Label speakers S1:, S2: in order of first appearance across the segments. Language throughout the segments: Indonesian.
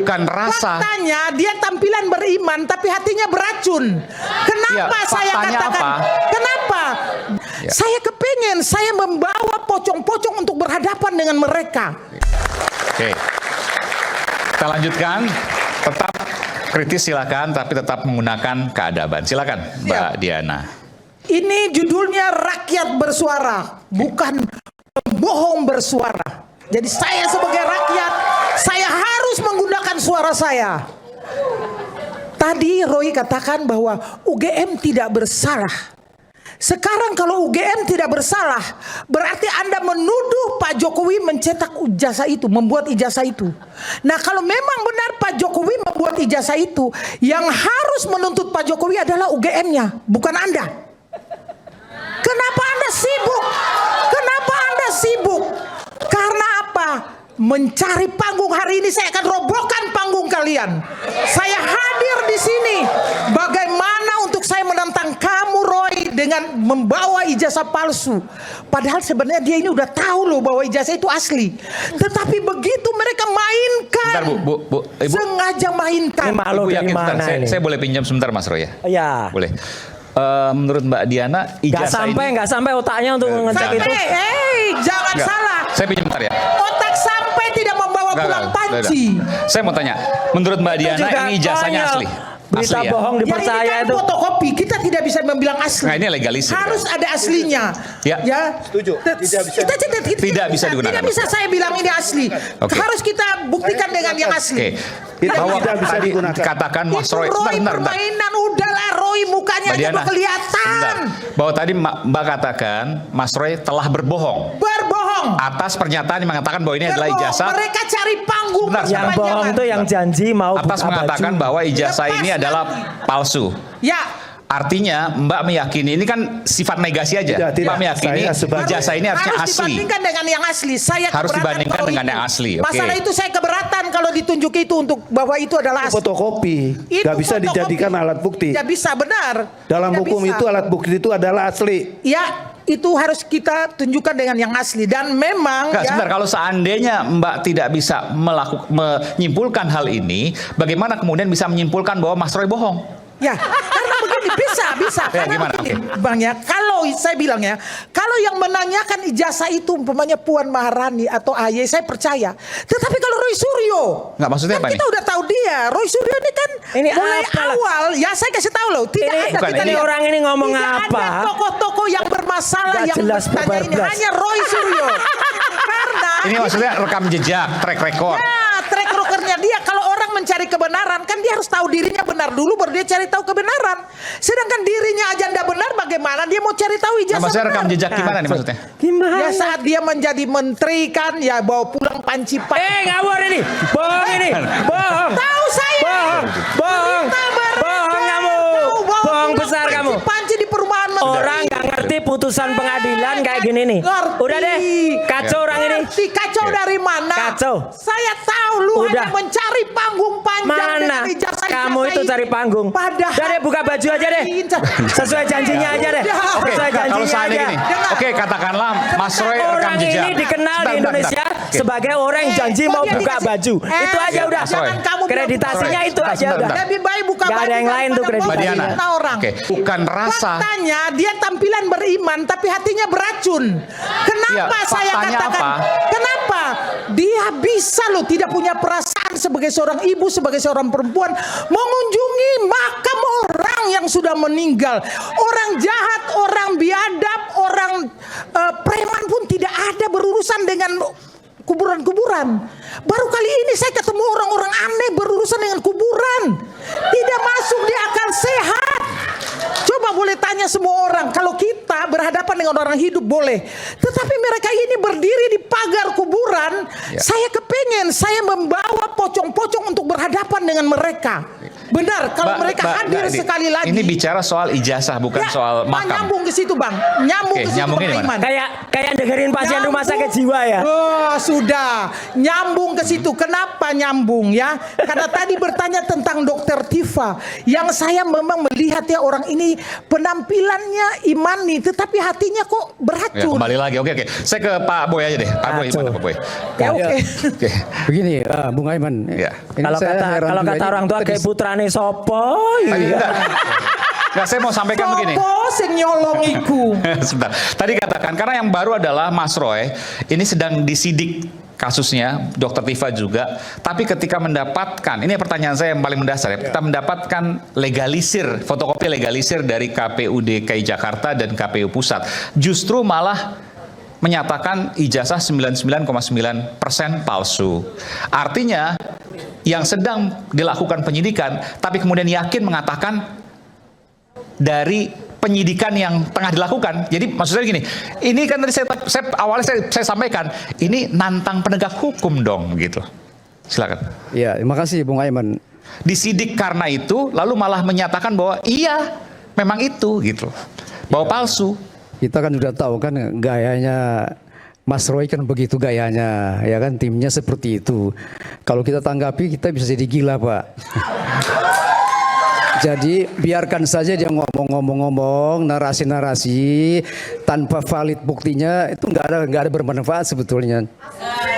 S1: bukan rasa.
S2: Faktanya dia tampilan beriman tapi hatinya beracun. Kenapa
S1: Ya,
S2: saya katakan?
S1: apa?
S2: Kenapa?
S1: Ya.
S2: Saya kepengen saya membawa pocong-pocong untuk berhadapan dengan mereka.
S1: Oke. Kita lanjutkan. Tetap kritis silakan, tapi tetap menggunakan keadaban. Silakan, Mbak Diana.
S2: Ini judulnya rakyat bersuara, bukan bohong bersuara. Jadi saya sebagai rakyat, saya harus menggunakan suara saya. Tadi Roy katakan bahwa UGM tidak bersalah. Sekarang kalau UGM tidak bersalah, berarti Anda menuduh Pak Jokowi mencetak ijazah itu, membuat ijazah itu. Nah, kalau memang benar Pak Jokowi membuat ijazah itu, yang harus menuntut Pak Jokowi adalah UGM-nya, bukan Anda. Kenapa Anda sibuk? Kenapa Anda sibuk? Karena apa? Mencari panggung. Hari ini saya akan robohkan panggung kalian. Saya hadir di sini. Bagaimana untuk saya menantang kamu, Roy, dengan membawa ijazah palsu. Padahal sebenarnya dia ini udah tahu loh bahwa ijazah itu asli. Tetapi begitu mereka mainkan.
S1: Bentar, Bu. Ibu,
S2: sengaja mainkan.
S1: Ibu yakin, saya boleh pinjam sebentar, Mas Roy ya?
S3: Ya.
S1: Boleh. Menurut Mbak Diana, ijazah
S3: nggak sampai otaknya untuk ngecek itu.
S2: Jangan salah.
S1: Saya pinjam bentar ya.
S2: Otak sampai tidak membawa pulang panci.
S1: Saya mau tanya, menurut Mbak Diana ini ijazahnya asli?
S3: Berita
S1: Asli ya?
S3: bohong dipercaya
S2: ini kan
S3: itu.
S2: fotokopi, kita tidak bisa membilang asli.
S1: Nah, ini legalisir.
S2: Harus ada aslinya.
S1: Ya.
S4: Setuju.
S1: Tidak bisa digunakan.
S2: Tidak bisa saya bilang ini asli.
S1: Oke.
S2: Harus kita buktikan dengan yang asli.
S1: Oke. Bahwa
S4: tidak bisa
S1: tadi
S4: digunakan.
S1: dikatakan Mas
S2: Itu
S1: Roy,
S2: Roy
S1: bentar.
S2: permainan, udahlah Roy mukanya
S1: Mbak
S2: aja
S1: Diana,
S2: udah kelihatan.
S1: bentar. Bahwa tadi Mbak katakan Mas Roy telah berbohong
S2: Berbohong.
S1: atas pernyataan yang mengatakan bahwa ini adalah
S2: Berbohong.
S1: ijazah.
S2: Mereka cari panggung.
S1: Bentar,
S3: Yang bohong itu yang janji mau
S1: Atas
S3: buka
S1: mengatakan
S3: baju.
S1: bahwa ijazah
S2: Lepas
S1: ini adalah palsu.
S2: Ya.
S1: Artinya Mbak meyakini ini kan sifat negasi aja.
S4: Tidak,
S1: Mbak meyakini
S4: saya sebagai-
S1: ijazah ini harusnya
S2: Harus
S1: asli.
S2: dibandingkan dengan yang asli. Saya
S1: Harus
S2: keberatan
S1: dibandingkan
S2: kalau
S1: dengan
S2: itu.
S1: yang asli, oke.
S2: Masalah itu saya keberatan kalau ditunjuk itu untuk bahwa itu adalah asli.
S4: Fotokopi
S2: Itu
S4: nggak bisa
S2: fotokopi.
S4: dijadikan alat bukti.
S2: Tidak bisa, benar.
S4: Dalam
S2: Tidak
S4: hukum
S2: bisa.
S4: itu alat bukti itu adalah asli.
S2: Ya, itu harus kita tunjukkan dengan yang asli. Dan memang
S1: Enggak,
S2: ya,
S1: sebentar, kalau seandainya Mbak tidak bisa menyimpulkan hal ini, bagaimana kemudian bisa menyimpulkan bahwa Mas Roy bohong?
S2: ya, karena begini bisa.
S1: Ya,
S2: Karena
S1: gimana?
S2: begini,
S1: Oke.
S2: Bang ya, kalau saya bilang ya, kalau yang menanyakan ijazah itu umpamanya Puan Maharani atau AY, saya percaya. Tetapi kalau Roy Suryo,
S1: Nggak, maksudnya
S2: kan
S1: apa
S2: kita
S1: nih?
S2: udah tahu dia. Roy Suryo ini kan
S3: Ini
S2: mulai
S3: apalah.
S2: awal, ya saya kasih tahu loh, tidak
S3: Ini-
S2: ada
S1: bukan,
S2: kita
S1: ini
S2: lihat.
S3: orang ini ngomong
S2: Tidak
S3: apa?
S2: ada tokoh-tokoh yang bermasalah
S3: Nggak
S2: yang
S3: jelas,
S2: bertanya ini,
S3: bablas.
S2: hanya Roy Suryo. Karena
S1: Ini maksudnya rekam jejak, track record.
S2: ya, track recordnya dia. Kalau orang mencari kebenaran, kan dia harus tahu dirinya benar dulu, baru dia cari tahu kebenaran. Sedangkan dirinya aja tidak benar, bagaimana dia mau cari tahu
S1: Nah,
S2: ijazah
S1: maksudnya rekam
S2: benar?
S1: jejak gimana nih maksudnya?
S3: Gimana?
S2: Ya saat dia menjadi menteri kan, ya bawa pulang panci
S3: Ngawur ini. Bohong ini. Bohong.
S2: Tahu saya.
S3: Bohong. Bohong.
S2: Kita beredar.
S3: Bohong kamu.
S2: Tahu bawa
S3: Bohong
S2: pulang
S3: besar kamu.
S2: Panci di perumahan menteri.
S3: Orang nggak ngerti putusan pengadilan kayak gini nih.
S2: Ngerti.
S3: Udah deh, kacau orang ini.
S2: Ngerti, kacau dari mana?
S3: Kacau.
S2: Saya tahu lu
S3: Udah.
S2: hanya mencari panggung panjang
S3: Mana?
S2: dengan ijazah-ijazah
S3: Kamu itu cari panggung.
S2: Padahal
S3: Udah deh, buka baju aja deh. Sesuai janjinya aja deh.
S1: Oke,
S3: Sesuai
S1: kalau
S3: janjinya
S1: seandainya
S3: aja.
S1: gini,
S2: Dengar.
S1: oke katakanlah Mas Roy rekam
S3: Orang
S1: jejak.
S3: ini dikenal di
S1: Bentar,
S3: Indonesia
S1: bentar. Oke.
S3: sebagai orang yang janji
S2: kok
S3: mau
S2: dia
S3: buka
S2: dikasih-
S3: baju. Itu aja udah.
S1: Mas Roy.
S2: Jangan kamu bilang
S3: Kreditasinya
S2: buka
S3: itu
S1: baju.
S3: aja
S1: Bentar,
S3: udah.
S1: bentar.
S2: Lebih baik buka
S3: Nggak ada
S2: baju
S3: yang lain tuh
S2: daripada
S3: kredit.
S1: Mbak
S2: bohong
S1: Diana,
S2: sama orang.
S1: oke, bukan rasa.
S2: Faktanya dia tampilan beriman tapi hatinya beracun. Kenapa
S1: Ya,
S2: saya
S1: faktanya
S2: katakan?
S1: apa?
S2: Kenapa? Dia bisa loh tidak punya perasaan sebagai seorang ibu, sebagai seorang perempuan mengunjungi makam orang yang sudah meninggal. Orang jahat, orang biadab, orang preman pun tidak ada berurusan dengan kuburan-kuburan. Baru kali ini saya ketemu orang-orang aneh berurusan dengan kuburan. Tidak masuk di akal sehat. Coba boleh tanya semua orang. Kalau kita berhadapan dengan orang hidup boleh. Tetapi mereka ini berdiri di pagar kuburan.
S1: Ya.
S2: Saya kepengen saya membawa pocong-pocong untuk berhadapan dengan mereka. Benar, kalau mereka hadir
S1: Mbak,
S2: sekali lagi.
S1: Ini bicara soal ijazah bukan
S2: Ya,
S1: soal
S2: Pak,
S1: makam.
S2: nyambung ke situ Bang. Nyambung
S1: Oke,
S2: ke situ
S1: nyambungnya
S2: Bang
S1: di mana?
S2: Iman.
S3: Kayak dengerin pasien rumah sakit jiwa ya.
S2: Oh, sudah. Nyambung ke situ. Kenapa nyambung ya? Karena tadi bertanya tentang Dokter Tifa. Yang saya memang melihat ya orang ini penampilannya imani, tetapi hatinya kok
S1: Ya,
S2: beracun.
S1: kembali lagi. Oke. Saya ke Pak Boy aja deh. Pak Boy,
S3: Kacau.
S1: gimana Pak Boy?
S2: Ya, oke.
S1: Oke.
S4: Begini, Bung Aiman.
S1: Ya.
S4: Ini
S3: Kalau
S4: saya heran
S3: kata
S4: juga, ini
S3: orang tua
S4: kita
S3: kayak putrane sopo.
S1: Enggak, saya mau sampaikan begini.
S2: Sopo sing nyolong iku?
S1: Sebentar. Tadi katakan karena yang baru adalah Mas Roy ini sedang disidik kasusnya, Dokter Tifa juga. Tapi ketika mendapatkan, ini pertanyaan saya yang paling mendasar ya, kita mendapatkan legalisir, fotokopi legalisir dari KPU DKI Jakarta dan KPU Pusat, justru malah menyatakan ijazah 99,9% palsu. Artinya yang sedang dilakukan penyidikan, tapi kemudian yakin mengatakan dari penyidikan yang tengah dilakukan. Jadi maksud saya gini, ini kan tadi awalnya saya sampaikan, ini nantang penegak hukum dong gitu. Silakan.
S4: Ya, terima kasih Bung Aiman.
S1: Disidik karena itu, lalu malah menyatakan bahwa iya, memang itu gitu, bahwa palsu.
S4: Kita kan sudah tahu kan gayanya Mas Roy kan begitu gayanya, ya kan timnya seperti itu. Kalau kita tanggapi kita bisa jadi gila, Pak. Jadi biarkan saja dia ngomong-ngomong narasi-narasi tanpa valid buktinya itu nggak ada bermanfaat sebetulnya.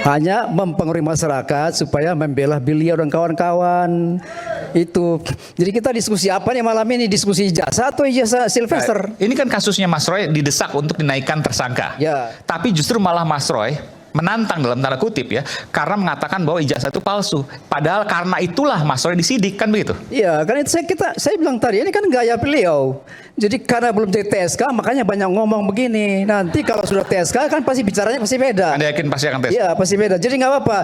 S4: Hanya mempengaruhi masyarakat supaya membela beliau dan kawan-kawan itu. Jadi kita diskusi apa nih malam ini? Diskusi ijazah atau ijazah Sylvester?
S1: Ini kan kasusnya Mas Roy didesak untuk dinaikkan tersangka.
S4: Ya.
S1: Tapi justru malah Mas Roy menantang dalam tanda kutip ya, karena mengatakan bahwa ijazah itu palsu. Padahal karena itulah Mas Roy disidik, kan begitu?
S4: Iya, kan itu saya bilang tadi ini kan gaya beliau. Jadi karena belum jadi TSK makanya banyak ngomong begini. Nanti kalau sudah TSK kan pasti bicaranya pasti beda.
S1: Anda yakin pasti akan tes?
S4: Iya pasti beda. Jadi nggak apa-apa.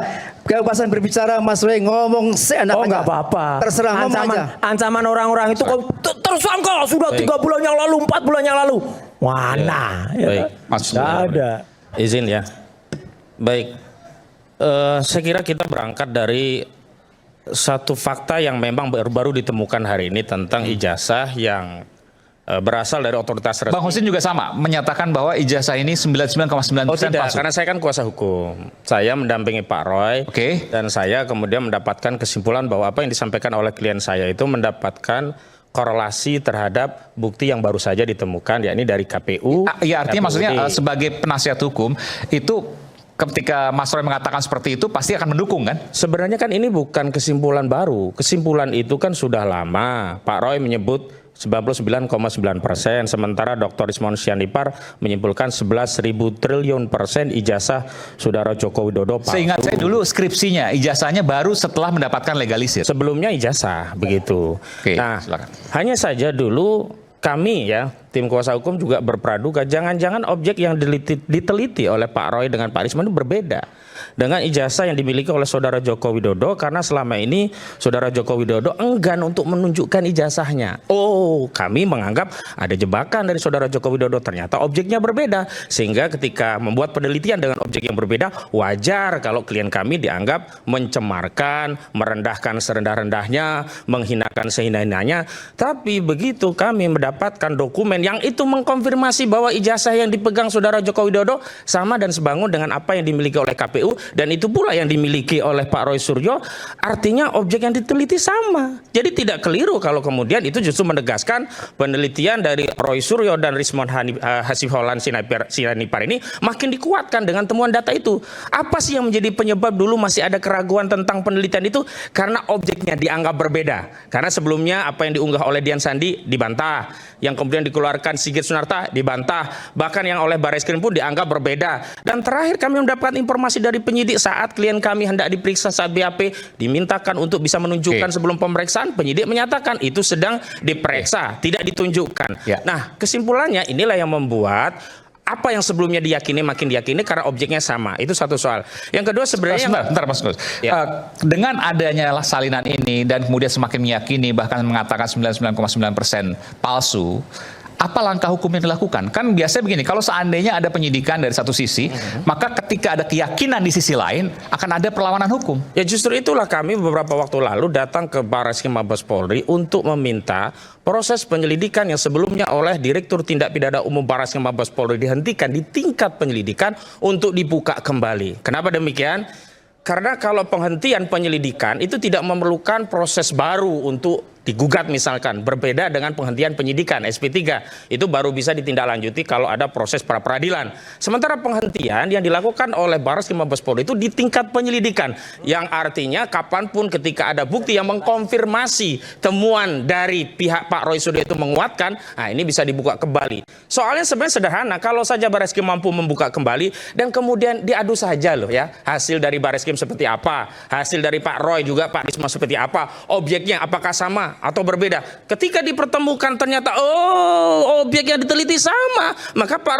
S4: Kebebasan berbicara Mas Roy ngomong seenak
S3: Oh
S4: aja.
S3: nggak apa-apa.
S4: Terserah ngomong aja.
S3: Ancaman orang-orang itu kok tersangka sudah 3 bulan yang lalu, 4 bulan yang lalu. Mana? Ya.
S5: Baik.
S3: Nggak ada.
S5: Izin ya. Baik, saya kira kita berangkat dari satu fakta yang memang baru ditemukan hari ini tentang ijazah yang berasal dari otoritas resmi.
S1: Bang Husin juga sama, menyatakan bahwa ijazah ini 99,9%
S5: Oh tidak,
S1: palsu.
S5: karena saya kan kuasa hukum. Saya mendampingi Pak Roy,
S1: Oke.
S5: dan saya kemudian mendapatkan kesimpulan bahwa apa yang disampaikan oleh klien saya itu mendapatkan korelasi terhadap bukti yang baru saja ditemukan, yakni dari KPU.
S1: Ya artinya maksudnya
S5: KPUD.
S1: sebagai penasihat hukum itu ketika Mas Roy mengatakan seperti itu pasti akan mendukung kan?
S5: Sebenarnya kan ini bukan kesimpulan baru. Kesimpulan itu kan sudah lama. Pak Roy menyebut 99,9%, sementara Dr. Rismon Sianipar menyimpulkan 11.000 triliun persen ijazah Saudara Joko Widodo palsu.
S1: Seingat saya dulu skripsinya, ijazahnya baru setelah mendapatkan legalisir.
S5: Sebelumnya ijazah, begitu.
S1: Oke,
S5: Nah,
S1: silakan.
S5: hanya saja dulu kami ya, tim kuasa hukum juga berpraduga, jangan-jangan objek yang diteliti oleh Pak Roy dengan Pak Risman itu berbeda dengan ijazah yang dimiliki oleh Saudara Joko Widodo, karena selama ini Saudara Joko Widodo enggan untuk menunjukkan ijazahnya. Oh, kami menganggap ada jebakan dari Saudara Joko Widodo, ternyata objeknya berbeda. Sehingga ketika membuat penelitian dengan objek yang berbeda, wajar kalau klien kami dianggap mencemarkan, merendahkan serendah-rendahnya, menghinakan sehina-hinanya. Tapi begitu kami mendapatkan dokumen yang itu mengkonfirmasi bahwa ijazah yang dipegang Saudara Joko Widodo sama dan sebangun dengan apa yang dimiliki oleh KPU, dan itu pula yang dimiliki oleh Pak Roy Suryo, artinya objek yang diteliti sama. Jadi tidak keliru kalau kemudian itu justru menegaskan penelitian dari Roy Suryo dan Rismon Hasifaulan Sianipar ini makin dikuatkan dengan temuan data itu. Apa sih yang menjadi penyebab dulu masih ada keraguan tentang penelitian itu? Karena objeknya dianggap berbeda. Karena sebelumnya apa yang diunggah oleh Dian Sandi dibantah, yang kemudian dikeluarkan Sigit Sunarta dibantah, bahkan yang oleh Barreskrim pun dianggap berbeda. Dan terakhir kami mendapatkan informasi dari penyidik saat klien kami hendak diperiksa saat BAP, dimintakan untuk bisa menunjukkan sebelum pemeriksaan, penyidik menyatakan itu sedang diperiksa, tidak ditunjukkan.
S1: Ya.
S5: Nah, kesimpulannya inilah yang membuat apa yang sebelumnya diyakini makin diyakini karena objeknya sama. Itu satu soal. Yang kedua sebenarnya
S1: Bentar Mas Gus.
S5: Ya.
S1: Dengan adanya salinan ini dan kemudian semakin meyakini bahkan mengatakan 99,9% palsu, apa langkah hukum yang dilakukan? Kan biasanya begini, kalau seandainya ada penyidikan dari satu sisi, maka ketika ada keyakinan di sisi lain akan ada perlawanan hukum.
S5: Ya justru itulah kami beberapa waktu lalu datang ke Barreskrim Mabes Polri untuk meminta proses penyelidikan yang sebelumnya oleh Direktur Tindak Pidana Umum Barreskrim Mabes Polri dihentikan di tingkat penyelidikan untuk dibuka kembali. Kenapa demikian? Karena kalau penghentian penyelidikan itu tidak memerlukan proses baru untuk digugat misalkan, berbeda dengan penghentian penyidikan SP3 itu baru bisa ditindaklanjuti kalau ada proses pra peradilan. Sementara penghentian yang dilakukan oleh Barreskrim Mabes Polri itu di tingkat penyelidikan, yang artinya kapanpun ketika ada bukti yang mengkonfirmasi temuan dari pihak Pak Roy Suryo itu menguatkan, nah ini bisa dibuka kembali. Soalnya sebenarnya sederhana, kalau saja Barreskrim mampu membuka kembali dan kemudian diadu saja loh ya, hasil dari Barreskrim seperti apa, hasil dari Pak Roy juga Pak Risma seperti apa, objeknya apakah sama atau berbeda. Ketika dipertemukan ternyata objek yang diteliti sama, maka Pak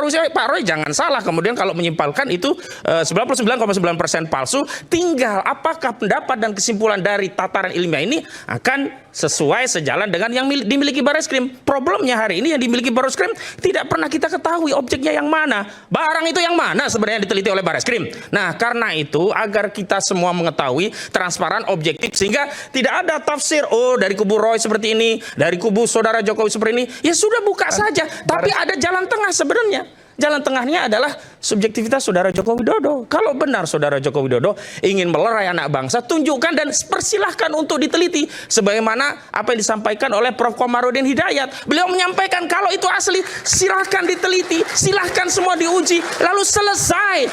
S5: Roy jangan salah kemudian kalau menyimpulkan itu 99,9% palsu. Tinggal apakah pendapat dan kesimpulan dari tataran ilmiah ini akan sesuai sejalan dengan yang dimiliki Barreskrim. Problemnya hari ini yang dimiliki Barreskrim tidak pernah kita ketahui objeknya yang mana, barang itu yang mana sebenarnya yang diteliti oleh Barreskrim. Nah karena itu agar kita semua mengetahui transparan, objektif, sehingga tidak ada tafsir dari kubu Roy seperti ini, dari kubu saudara Jokowi seperti ini, ya sudah buka saja. Tapi ada jalan tengah sebenarnya. Jalan tengahnya adalah subjektivitas saudara Joko Widodo. Kalau benar saudara Joko Widodo ingin melerai anak bangsa, tunjukkan dan persilahkan untuk diteliti. Sebagaimana apa yang disampaikan oleh Prof. Komarudin Hidayat. Beliau menyampaikan kalau itu asli, silahkan diteliti, silahkan semua diuji, lalu selesai.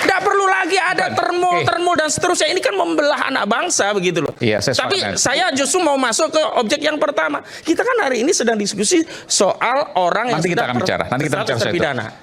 S5: Tidak perlu lagi ada termol dan seterusnya. Ini kan membelah anak bangsa begitu loh.
S1: Iya,
S5: Tapi saya justru mau masuk ke objek yang pertama. Kita kan hari ini sedang diskusi soal orang yang
S1: Nanti kita
S5: sudah
S1: akan bicara. Nanti kita bicara soal itu.
S5: terpidana.